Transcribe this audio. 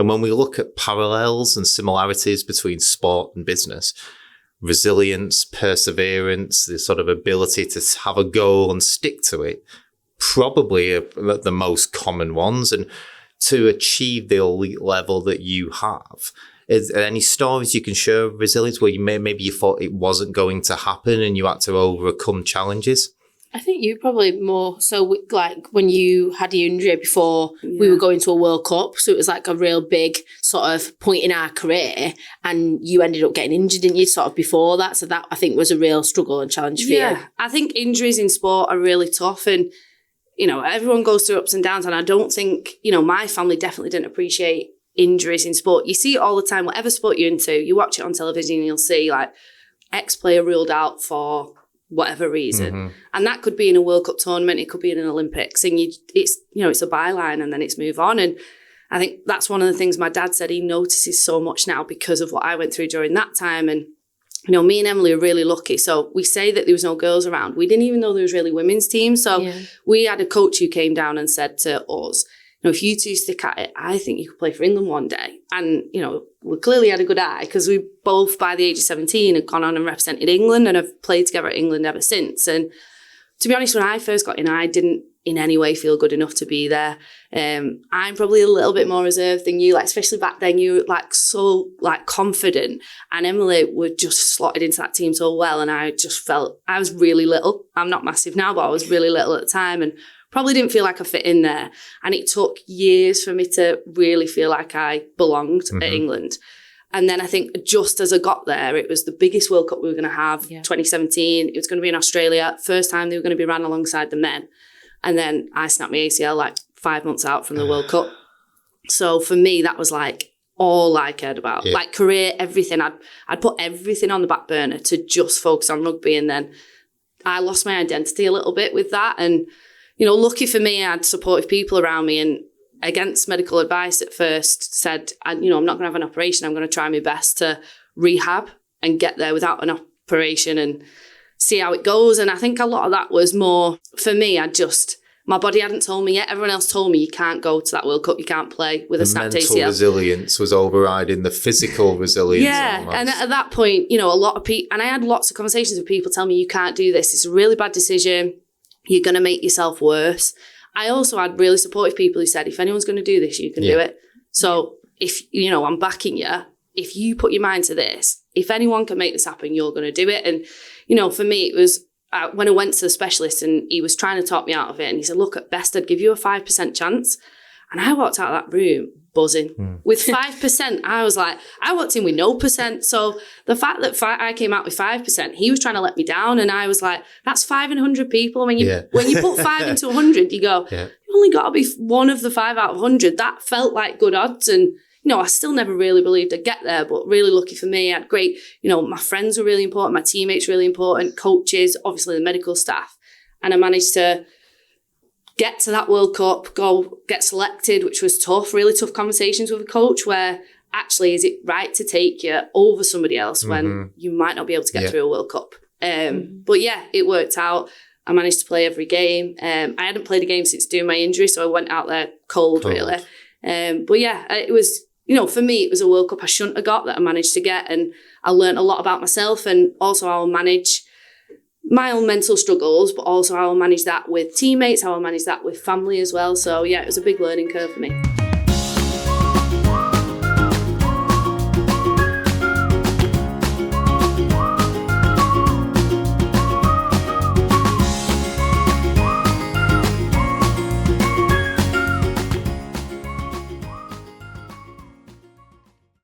And when we look at parallels and similarities between sport and business, resilience, perseverance, the sort of ability to have a goal and stick to it, probably are the most common ones. And to achieve the elite level that you have, is there any stories you can share of resilience where maybe you thought it wasn't going to happen and you had to overcome challenges? I think you probably more so like when you had your injury before we were going to a World Cup. So it was like a real big sort of point in our career, and you ended up getting injured, didn't you, sort of before that? So that I think was a real struggle and challenge for you. I think injuries in sport are really tough, and, you know, everyone goes through ups and downs. And I don't think, you know, my family definitely didn't appreciate injuries in sport. You see it all the time, whatever sport you're into, you watch it on television and you'll see like X player ruled out for whatever reason. And that could be in a World Cup tournament, it could be in an Olympics, and it's a byline and then it's move on. And I think that's one of the things my dad said he notices so much now because of what I went through during that time. And, you know, me and Emily are really lucky. So we say that there was no girls around. We didn't even know there was really women's teams. So we had a coach who came down and said to us, you know, if you two stick at it, I think you could play for England one day. And, you know, we clearly had a good eye because we both, by the age of 17, had gone on and represented England and have played together at England ever since. And to be honest, when I first got in, I didn't in any way feel good enough to be there. I'm probably a little bit more reserved than you, like, especially back then, you were like so like confident, and Emily would just slotted into that team so well. And I just felt I was really little. I'm not massive now, but I was really little at the time and probably didn't feel like I fit in there. And it took years for me to really feel like I belonged at England. And then I think just as I got there, it was the biggest World Cup we were going to have, 2017. It was going to be in Australia. First time they were going to be ran alongside the men. And then I snapped my ACL like 5 months out from the World Cup. So for me, that was like all I cared about. Like career, everything. I'd put everything on the back burner to just focus on rugby. And then I lost my identity a little bit with that. And, you know, lucky for me, I had supportive people around me, and against medical advice at first said, you know, I'm not going to have an operation. I'm going to try my best to rehab and get there without an operation and see how it goes. And I think a lot of that was more, for me, my body hadn't told me yet. Everyone else told me you can't go to that World Cup, you can't play with a snapped ACL. The mental resilience was overriding the physical resilience. Yeah, almost. And at that point, you know, a lot of people, and I had lots of conversations with people telling me you can't do this. It's a really bad decision. You're going to make yourself worse. I also had really supportive people who said, if anyone's going to do this, you can do it. So if, you know, I'm backing you. If you put your mind to this, if anyone can make this happen, you're going to do it. And, you know, for me, it was when I went to the specialist and he was trying to talk me out of it. And he said, look, at best, I'd give you a 5% chance. And I walked out of that room buzzing. With 5%, I was like, I walked in with no percent. So the fact that I came out with 5%, he was trying to let me down. And I was like, that's 5 in 100 people. When you put 5 into 100, you go, you only got to be one of the 5 out of 100. That felt like good odds. And, you know, I still never really believed I'd get there, but really lucky for me. I had great, you know, my friends were really important, my teammates really important, coaches, obviously the medical staff. And I managed to get to that World Cup, go get selected, which was tough, really tough conversations with a coach where actually, is it right to take you over somebody else when you might not be able to get through a World Cup? But yeah, it worked out. I managed to play every game. I hadn't played a game since doing my injury, so I went out there cold. Really. But yeah, it was, you know, for me, it was a World Cup I shouldn't have got that I managed to get. And I learned a lot about myself and also how I'll manage my own mental struggles, but also how I'll manage that with teammates, how I'll manage that with family as well. So yeah, it was a big learning curve for me.